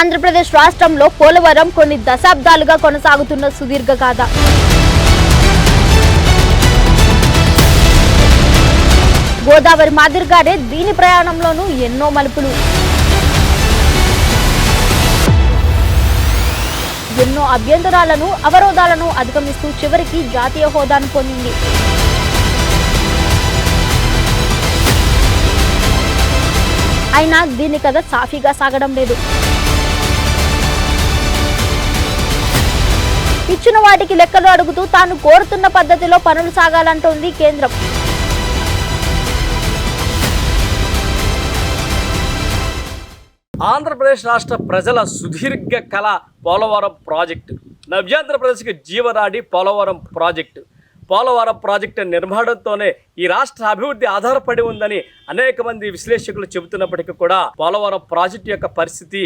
ఆంధ్రప్రదేశ్ రాష్ట్రంలో పోలవరం కొన్ని దశాబ్దాలుగా కొనసాగుతున్న సుదీర్ఘ గాథ. గోదావరి మాదిరిగానే దీని ప్రయాణంలోనూ ఎన్నో మలుపులు, ఎన్నో అభ్యంతరాలను, అవరోధాలను అధిగమిస్తూ చివరికి జాతీయ హోదాను పొందింది. అయినా దీని కథ సాఫీగా సాగడం లేదు. ఇచ్చిన వాటికి లెక్కలు అడుగుతూ తాను కోరుతున్న పద్ధతిలో పనులు సాగాలంటోంది కేంద్రం. ఆంధ్రప్రదేశ్ రాష్ట్ర ప్రజల సుదీర్ఘ కళ పోలవరం ప్రాజెక్టు. నవ్యాంధ్రప్రదేశ్కి జీవనాడి పోలవరం ప్రాజెక్టు. పోలవరం ప్రాజెక్టు నిర్మాణంతోనే ఈ రాష్ట్ర అభివృద్ధి ఆధారపడి ఉందని అనేక మంది విశ్లేషకులు చెబుతున్నప్పటికీ కూడా పోలవరం ప్రాజెక్టు యొక్క పరిస్థితి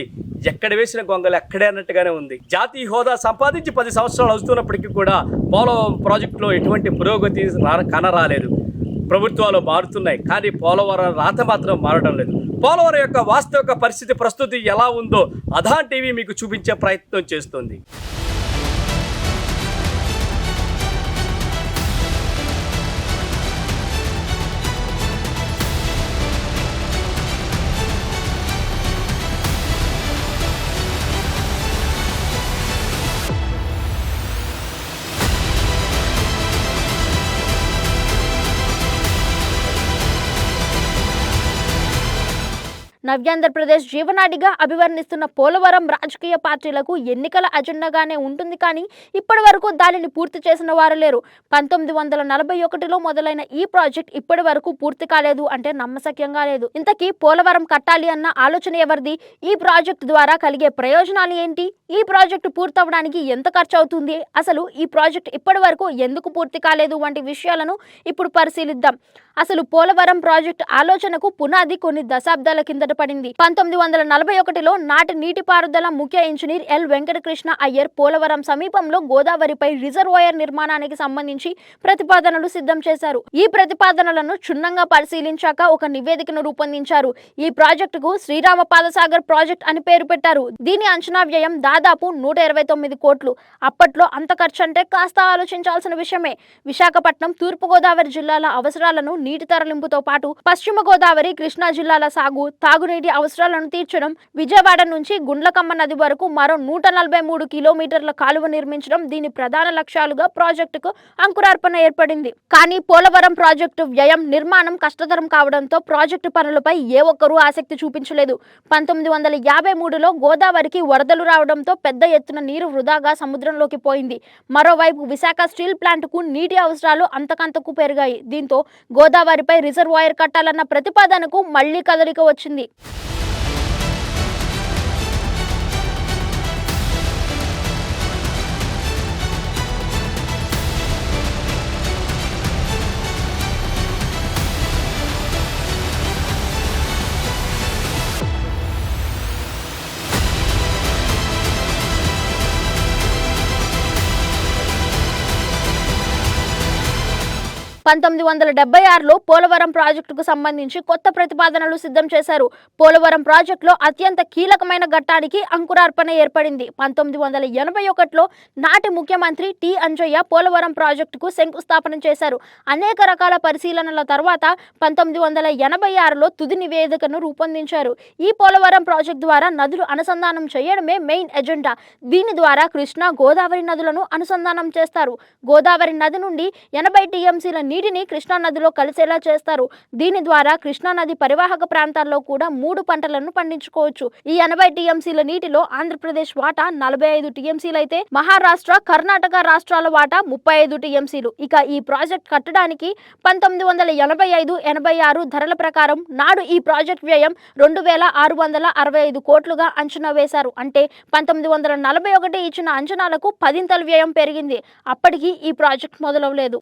ఎక్కడ వేసిన గొంగలు ఎక్కడే అన్నట్టుగానే ఉంది. జాతీయ హోదా సంపాదించి 10 సంవత్సరాలు అవుతున్నప్పటికీ కూడా పోలవరం ప్రాజెక్టులో ఎటువంటి పురోగతి కనరాలేదు. ప్రభుత్వాలు మారుతున్నాయి, కానీ పోలవరం రాత మాత్రం మారడం లేదు. పోలవరం యొక్క వాస్తవిక పరిస్థితి ప్రస్తుతి ఎలా ఉందో అధాన్ టీవీ మీకు చూపించే ప్రయత్నం చేస్తుంది. నవ్యాంధ్రప్రదేశ్ జీవనాడిగా అభివర్ణిస్తున్న పోలవరం రాజకీయ పార్టీలకు ఎన్నికల అజెండాగానే ఉంటుంది, కానీ ఇప్పటి వరకు దానిని పూర్తి చేసిన వారు లేరు. 1941లో మొదలైన ఈ ప్రాజెక్ట్ ఇప్పటి వరకు పూర్తి కాలేదు అంటే నమ్మశక్యంగా లేదు. ఇంతకీ పోలవరం కట్టాలి అన్న ఆలోచన ఎవరిది? ఈ ప్రాజెక్టు ద్వారా కలిగే ప్రయోజనాలు ఏంటి? ఈ ప్రాజెక్టు పూర్తవడానికి ఎంత ఖర్చు అవుతుంది? అసలు ఈ ప్రాజెక్టు ఇప్పటి వరకు ఎందుకు పూర్తి కాలేదు వంటి విషయాలను ఇప్పుడు పరిశీలిద్దాం. అసలు పోలవరం ప్రాజెక్టు ఆలోచనకు పునాది కొన్ని దశాబ్దాల కిందట పడింది. 1941లో నాటి నీటిపారుదల ముఖ్య ఇంజనీర్ ఎల్ వెంకటకృష్ణ అయ్యర్ పోలవరం సమీపంలో గోదావరిపై రిజర్వాయర్ నిర్మాణానికి సంబంధించి ప్రతిపాదనలు సిద్ధం చేశారు. ఈ ప్రతిపాదనలను క్షుణ్ణంగా పరిశీలించాక ఒక నివేదికను రూపొందించారు. ఈ ప్రాజెక్టుకు శ్రీరామ పాదసాగర్ ప్రాజెక్ట్ అని పేరు పెట్టారు. దీని అంచనా వ్యయం దాదాపు 129 కోట్లు. అప్పట్లో అంత ఖర్చు అంటే కాస్త ఆలోచించాల్సిన విషయమే. విశాఖపట్నం, తూర్పుగోదావరి జిల్లాల అవసరాలను నీటి తరలింపుతో పాటు పశ్చిమ గోదావరి, కృష్ణా జిల్లాల సాగు, తాగునీటి అవసరాలను తీర్చడం, విజయవాడ నుంచి గుండ్లకమ్మ నది వరకు మరో 143 కిలోమీటర్ల కాలువ నిర్మించడం దీని ప్రధాన లక్ష్యాలుగా ప్రాజెక్టుకు అంకురార్పణ ఏర్పడింది. కానీ పోలవరం ప్రాజెక్టు వ్యయం, నిర్మాణం కష్టతరం కావడంతో ప్రాజెక్టు పనులపై ఏ ఒక్కరూ ఆసక్తి చూపించలేదు. 1953లో గోదావరికి వరదలు రావడంతో పెద్ద ఎత్తున నీరు వృధాగా సముద్రంలోకి పోయింది. మరోవైపు విశాఖ స్టీల్ ప్లాంట్కు నీటి అవసరాలు అంతకంతకు పెరిగాయి. దీంతో గోదావరిపై రిజర్వాయర్ కట్టాలన్న ప్రతిపాదనకు మళ్లీ కదలిక వచ్చింది. లో పోలవరం ప్రాజెక్టుకు సంబంధించి కొత్త ప్రతిపాదనలు సిద్ధం చేశారు. పోలవరం ప్రాజెక్టులో అత్యంత కీలకమైన ఘట్టానికి అంకురార్పణ ఏర్పడింది. 1981లో నాటి ముఖ్యమంత్రి టి అంజయ్య పోలవరం ప్రాజెక్టుకు శంకుస్థాపన చేశారు. అనేక రకాల పరిశీలనల తర్వాత 1986లో తుది నివేదికను రూపొందించారు. ఈ పోలవరం ప్రాజెక్టు ద్వారా నదులు అనుసంధానం చేయడమే మెయిన్ ఎజెండా. దీని ద్వారా కృష్ణా, గోదావరి నదులను అనుసంధానం చేస్తారు. గోదావరి నది నుండి 80 టీఎంసీల నీటిని కృష్ణా నదిలో కలిసేలా చేస్తారు. దీని ద్వారా కృష్ణా నది పరివాహక ప్రాంతాల్లో కూడా 3 పంటలను పండించుకోవచ్చు. ఈ 80 టీఎంసీల నీటిలో ఆంధ్రప్రదేశ్ వాటా 45 టీఎంసీలైతే మహారాష్ట్ర, కర్ణాటక రాష్ట్రాల వాటా 35 టీఎంసీలు. ఇక ఈ ప్రాజెక్ట్ కట్టడానికి 1985-86 ధరల ప్రకారం నాడు ఈ ప్రాజెక్ట్ వ్యయం 2665 కోట్లుగా అంచనా వేశారు. అంటే 1941 ఇచ్చిన అంచనాలకు 10 వ్యయం పెరిగింది. అప్పటికి ఈ ప్రాజెక్ట్ మొదలవలేదు.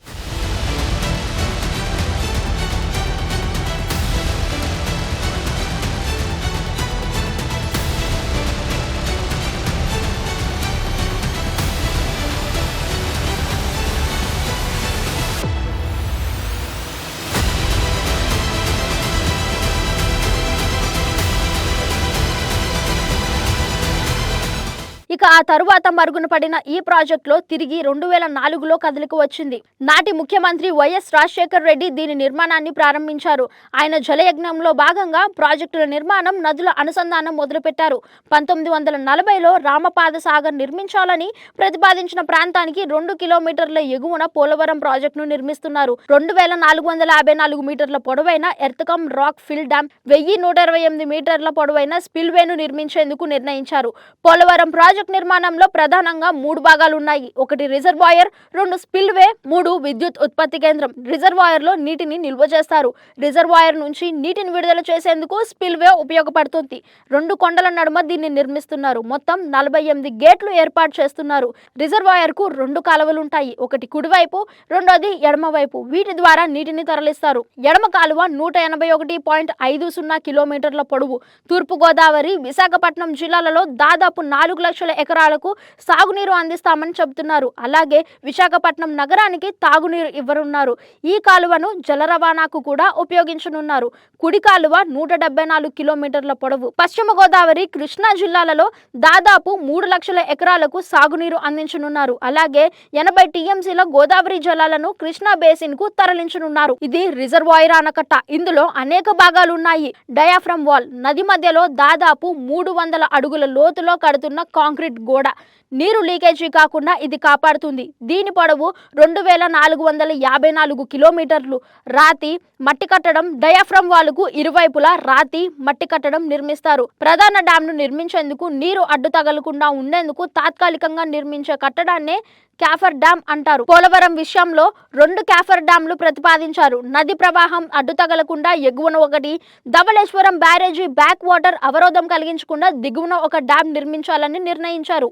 ఇక ఆ తరువాత మరుగున పడిన ఈ ప్రాజెక్టులో తిరిగి 2004లో కదలిక వచ్చింది. నాటి ముఖ్యమంత్రి వైఎస్ రాజశేఖర్ రెడ్డి దీని నిర్మాణాన్ని ప్రారంభించారు. ఆయన జలయజ్ఞంలో భాగంగా ప్రాజెక్టుల నిర్మాణం, నదుల అనుసంధానం మొదలుపెట్టారు. 1940లో రామపాద సాగర్ నిర్మించాలని ప్రతిపాదించిన ప్రాంతానికి 2 కిలోమీటర్ల ఎగువన పోలవరం ప్రాజెక్టును నిర్మిస్తున్నారు. 2454 మీటర్ల పొడవైన ఎర్త్కమ్ రాక్ ఫిల్ డ్యామ్, 1128 మీటర్ల పొడవైన స్పిల్వేను నిర్మించేందుకు నిర్ణయించారు. పోలవరం ప్రాజెక్టు నిర్మాణంలో ప్రధానంగా 3 భాగాలు ఉన్నాయి. 1 రిజర్వాయర్, 2 స్పిల్వే, 3 విద్యుత్ ఉత్పత్తి కేంద్రం. రిజర్వాయర్లో నీటిని నిల్వ చేస్తారు. రిజర్వాయర్ నుంచి నీటిని విడుదల చేసేందుకు స్పిల్వే ఉపయోగపడుతుంది. 2 కొండల నడుమ దీన్ని నిర్మిస్తున్నారు. మొత్తం 48 గేట్లు ఏర్పాటు చేస్తున్నారు. రిజర్వాయర్ కు 2 కాలువలుంటాయి. ఒకటి కుడివైపు, రెండోది ఎడమవైపు. వీటి ద్వారా నీటిని తరలిస్తారు. ఎడమ కాలువ 181.50 కిలోమీటర్ల పొడవు. తూర్పు గోదావరి, విశాఖపట్నం జిల్లాలలో దాదాపు 4 లక్షల ఎకరాలకు సాగునీరు అందిస్తామని చెబుతున్నారు. అలాగే విశాఖపట్నం నగరానికి తాగునీరు ఇవ్వనున్నారు. ఈ కాలువను జల రవాణాకు కూడా ఉపయోగించనున్నారు. కుడి కాలువ 174 కిలోమీటర్ల పొడవు. పశ్చిమ గోదావరి, కృష్ణా జిల్లాలలో దాదాపు 3 లక్షల ఎకరాలకు సాగునీరు అందించనున్నారు. అలాగే 80 టీఎంసీల గోదావరి జలాలను కృష్ణా బేసిన్ కు తరలించనున్నారు. ఇది రిజర్వాయర్ ఆనకట్ట. ఇందులో అనేక భాగాలున్నాయి. డయాఫ్రమ్ వాల్, నది మధ్యలో దాదాపు 300 అడుగుల లోతులో కడుతున్న కాంక్రీట్ గోడ. నీరు లీకేజీ కాకుండా ఇది కాపాడుతుంది. దీని పొడవు 2454 కిలోమీటర్లు. రాతి, మట్టి కట్టడం. డయాఫ్రమ్ వాలుకు ఇరువైపులా రాతి, మట్టి కట్టడం నిర్మిస్తారు. ప్రధాన డ్యాంను నిర్మించేందుకు నీరు అడ్డు తగలకుండా ఉండేందుకు తాత్కాలికంగా నిర్మించే కట్టడాన్నే కాఫర్ డ్యామ్ అంటారు. పోలవరం విషయంలో 2 కాఫర్ డ్యాంలు ప్రతిపాదించారు. నది ప్రవాహం అడ్డు తగలకుండా ఎగువన ఒకటి, ధవళేశ్వరం బ్యారేజీ బ్యాక్ వాటర్ అవరోధం కలిగించకుండా దిగువన ఒక డ్యాం నిర్మించాలని నిర్ణయించారు.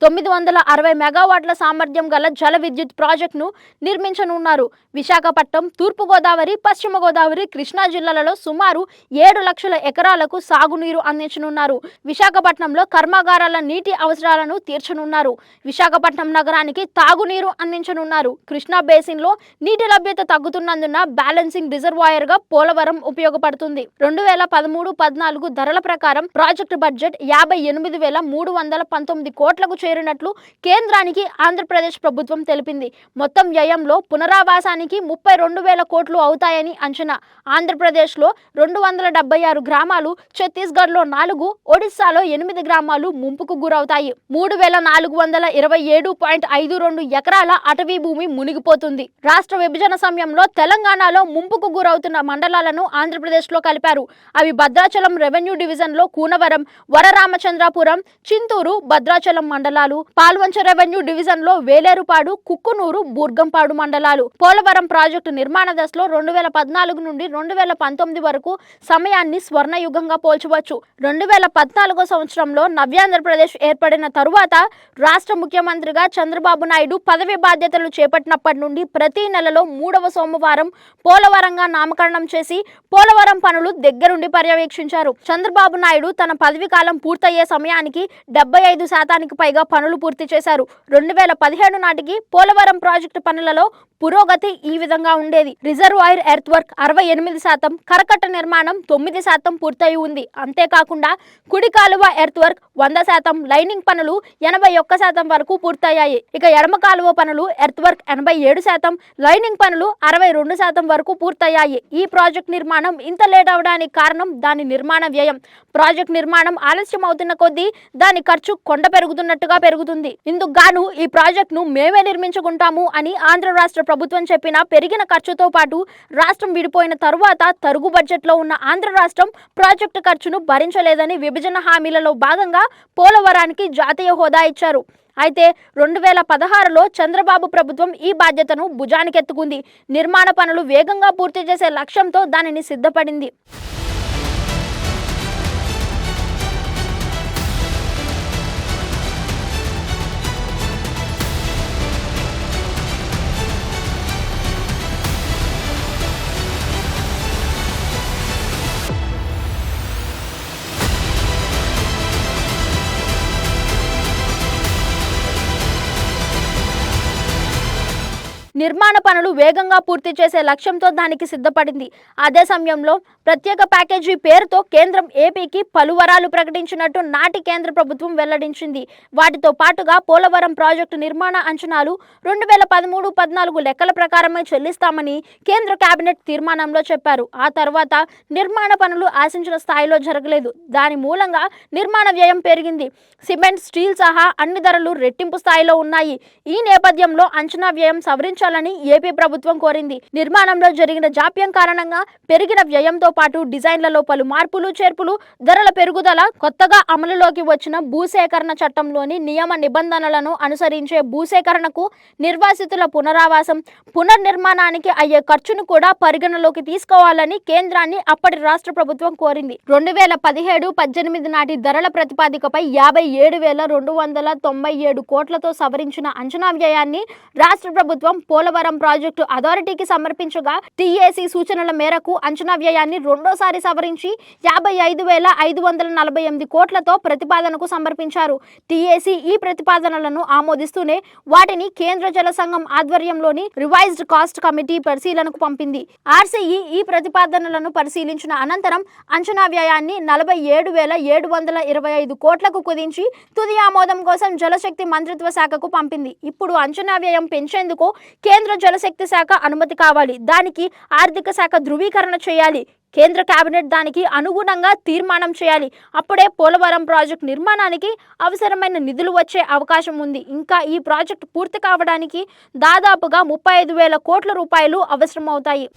(960 మెగావాట్ల సామర్థ్యం గల జల విద్యుత్ ప్రాజెక్టును నిర్మించనున్నారు. విశాఖపట్నం, తూర్పు గోదావరి, పశ్చిమ గోదావరి, కృష్ణా జిల్లాలలో సుమారు 7 లక్షల ఎకరాలకు సాగునీరు అందించనున్నారు. విశాఖపట్నంలో కర్మాగారాల నీటి అవసరాలను తీర్చనున్నారు. విశాఖపట్నం నగరానికి తాగునీరు అందించనున్నారు. కృష్ణా బేసిన్లో నీటి లభ్యత తగ్గుతున్నందున బ్యాలెన్సింగ్ రిజర్వాయర్గా పోలవరం ఉపయోగపడుతుంది. 2013-14 ధరల ప్రకారం ప్రాజెక్టు బడ్జెట్ 58,319 కోట్లకు చేరినట్లు కేంద్రానికి ఆంధ్రప్రదేశ్ ప్రభుత్వం తెలిపింది. మొత్తం వ్యయంలో పునరావాసానికి 32,000 కోట్లు అవుతాయని అంచనా. ఆంధ్రప్రదేశ్లో 276 గ్రామాలు, ఛత్తీస్గఢ్లో 4, ఒడిశాలో 8 గ్రామాలు ముంపుకు గురవుతాయి. 3,427.52 ఎకరాల అటవీ భూమి మునిగిపోతుంది. రాష్ట్ర విభజన సమయంలో తెలంగాణలో ముంపుకు గురవుతున్న మండలాలను ఆంధ్రప్రదేశ్లో కలిపారు. అవి భద్రాచలం రెవెన్యూ డివిజన్లో కూనవరం, వరరామచంద్రపురం, చింతూరు, భద్రాచలం మండలాలు. పాల్వంచ రెవెన్యూ డివిజన్లో వేలేరుపాడు, కుక్కునూరు, బూర్గంపాడు మండలాలు. పోలవరం ప్రాజెక్టు నిర్మాణ దశలో 2014 నుండి 2019 వరకు సమయాన్ని స్వర్ణయుగంగా పోల్చవచ్చు. 2014 సంవత్సరంలో నవ్యాంధ్రప్రదేశ్ ఏర్పడిన తరువాత రాష్ట్ర ముఖ్యమంత్రిగా చంద్రబాబు నాయుడు పదవి బాధ్యతలు చేపట్టినప్పటి నుండి ప్రతి నెలలో 3వ సోమవారం పోలవరంగా నామకరణం చేసి పోలవరం పనులు దగ్గరుండి పర్యవేక్షించారు. చంద్రబాబు నాయుడు తన పదవి కాలం పూర్తయ్యే సమయానికి 75% పైగా పనులు పూర్తి చేశారు. 2017 నాటికి పోలవరం ప్రాజెక్టు పనులలో పురోగతి ఈ విధంగా ఉండేది. రిజర్వాయర్ ఎర్త్ వర్క్ 68%, కరకట్ట నిర్మాణం 9% పూర్తయి ఉంది. అంతేకాకుండా కుడి కాలువ ఎర్త్ వర్క్ 100%, లైనింగ్ పనులు 81% వరకు పూర్తయ్యాయి. ఇక ఎడమ కాలువ పనులు ఎర్త్ వర్క్ 87%, లైనింగ్ పనులు 62% వరకు పూర్తయ్యాయి. ఈ ప్రాజెక్ట్ నిర్మాణం ఇంత లేట్ అవడానికి కారణం దాని నిర్మాణ వ్యయం. ప్రాజెక్ట్ నిర్మాణం ఆలస్యం అవుతున్న కొద్దీ దాని ఖర్చు కొండ పెరుగుతున్నట్టుగా పెరుగుతుంది. ఇందుకు గాను ఈ ప్రాజెక్టును మేమే నిర్మించుకుంటాము అని ఆంధ్ర రాష్ట్ర ప్రభుత్వం చెప్పినా పెరిగిన ఖర్చుతో పాటు రాష్ట్రం విడిపోయిన తరువాత తరుగు బడ్జెట్లో ఉన్న ఆంధ్ర రాష్ట్రం ప్రాజెక్టు ఖర్చును భరించలేదని విభజన హామీలలో భాగంగా పోలవరానికి జాతీయ హోదా ఇచ్చారు. అయితే 2016లో చంద్రబాబు ప్రభుత్వం ఈ బాధ్యతను భుజానికెత్తుకుంది. నిర్మాణ పనులు వేగంగా పూర్తి చేసే లక్ష్యంతో దానిని సిద్ధపడింది. నిర్మాణ పనులు వేగంగా పూర్తి చేసే లక్ష్యంతో దానికి సిద్ధపడింది. అదే సమయంలో ప్రత్యేక ప్యాకేజీ పేరుతో కేంద్రం ఏపీకి పలు వరాలు ప్రకటించినట్టు నాటి కేంద్ర ప్రభుత్వం వెల్లడించింది. వాటితో పాటుగా పోలవరం ప్రాజెక్టు నిర్మాణ అంచనాలు 2013-14 లెక్కల ప్రకారమే చెల్లిస్తామని కేంద్ర కేబినెట్ తీర్మానంలో చెప్పారు. ఆ తర్వాత నిర్మాణ పనులు ఆశించిన స్థాయిలో జరగలేదు. దాని మూలంగా నిర్మాణ వ్యయం పెరిగింది. సిమెంట్, స్టీల్ సహా అన్ని ధరలు రెట్టింపు స్థాయిలో ఉన్నాయి. ఈ నేపథ్యంలో అంచనా వ్యయం సవరించాలని ఏపీ ప్రభుత్వం కోరింది. నిర్మాణంలో జరిగిన జాప్యం కారణంగా పెరిగిన వ్యయంతో పాటు డిజైన్లలో పలు మార్పులు చేర్పులు, ధరల పెరుగుదల, కొత్తగా అమలులోకి వచ్చిన భూసేకరణ చట్టంలోని నియమ నిబంధనలను అనుసరించే భూసేకరణకు, నిర్వాసితుల పునరావాసం, పునర్నిర్మాణానికి అయ్యే ఖర్చును కూడా పరిగణలోకి తీసుకోవాలని కేంద్రాన్ని అప్పటి రాష్ట్ర ప్రభుత్వం కోరింది. 2017-18 నాటి ధరల ప్రతిపాదికపై 57,297 కోట్లతో సవరించిన అంచనా వ్యయాన్ని రాష్ట్ర ప్రభుత్వం పోలవరం ప్రాజెక్టు అథారిటీకి సమర్పించగా టీఏసీ సూచనల మేరకు అంచనా వ్యయాన్ని రెండోసారి సవరించి 55,548 కోట్లతో ప్రతిపాదనకు సమర్పించారు. టీఏసీ ఈ ప్రతిపాదనలను ఆమోదిస్తూనే వాటిని కేంద్ర జల సంఘం ఆధ్వర్యంలోని రివైజ్డ్ కాస్ట్ కమిటీ పరిశీలనకు పంపింది. ఆర్సీఈ ఈ ప్రతిపాదనలను పరిశీలించిన అనంతరం అంచనా వ్యయాన్ని 47,725 కోట్లకు కుదించి తుది ఆమోదం కోసం జలశక్తి మంత్రిత్వ శాఖకు పంపింది. ఇప్పుడు అంచనా వ్యయం పెంచేందుకు కేంద్ర జలశక్తి శాఖ అనుమతి కావాలి. దానికి ఆర్థిక శాఖ ధృవీకరణ చేయాలి. కేంద్ర కేబినెట్ దానికి అనుగుణంగా తీర్మానం చేయాలి. అప్పుడే పోలవరం ప్రాజెక్టు నిర్మాణానికి అవసరమైన నిధులు వచ్చే అవకాశం ఉంది. ఇంకా ఈ ప్రాజెక్టు పూర్తి కావడానికి దాదాపుగా 35,000 కోట్ల రూపాయలు అవసరమవుతాయి.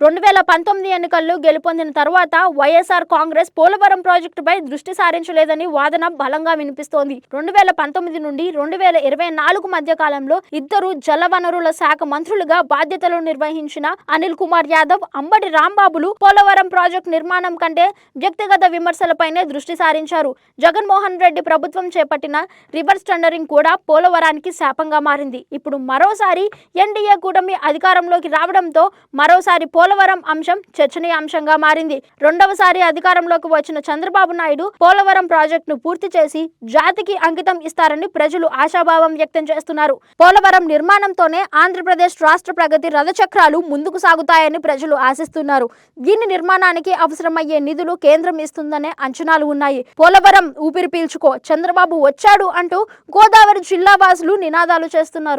రెండు 2019 ఎన్నికల్లో గెలుపొందిన తర్వాత వైఎస్ఆర్ కాంగ్రెస్ పోలవరం ప్రాజెక్టుపై దృష్టి సారించలేదని వాదన బలంగా వినిపిస్తోంది. 2019 నుండి 2024 మధ్య కాలంలో ఇద్దరు జలవనరుల శాఖ మంత్రులుగా బాధ్యతలు నిర్వహించిన అనిల్ కుమార్ యాదవ్, అంబటి రాంబాబులు పోలవరం ప్రాజెక్టు నిర్మాణం కంటే వ్యక్తిగత విమర్శలపైనే దృష్టి సారించారు. జగన్మోహన్ రెడ్డి ప్రభుత్వం చేపట్టిన రివర్స్ టెండరింగ్ కూడా పోలవరానికి శాపంగా మారింది. ఇప్పుడు మరోసారి ఎన్డీఏ కూటమి అధికారంలోకి రావడంతో మరోసారి పోలవరం అంశం చర్చనీయాంశంగా మారింది. రెండవసారి అధికారంలోకి వచ్చిన చంద్రబాబు నాయుడు పోలవరం ప్రాజెక్టును పూర్తి చేసి జాతికి అంకితం ఇస్తారని ప్రజలు ఆశాభావం వ్యక్తం చేస్తున్నారు. పోలవరం నిర్మాణంతోనే ఆంధ్రప్రదేశ్ రాష్ట్ర ప్రగతి రథచక్రాలు ముందుకు సాగుతాయని ప్రజలు ఆశిస్తున్నారు. దీని నిర్మాణానికి అవసరమయ్యే నిధులు కేంద్రం ఇస్తుందనే అంచనాలు ఉన్నాయి. పోలవరం ఊపిరి పీల్చుకో, చంద్రబాబు వచ్చాడు అంటూ గోదావరి జిల్లా వాసులు నినాదాలు చేస్తున్నారు.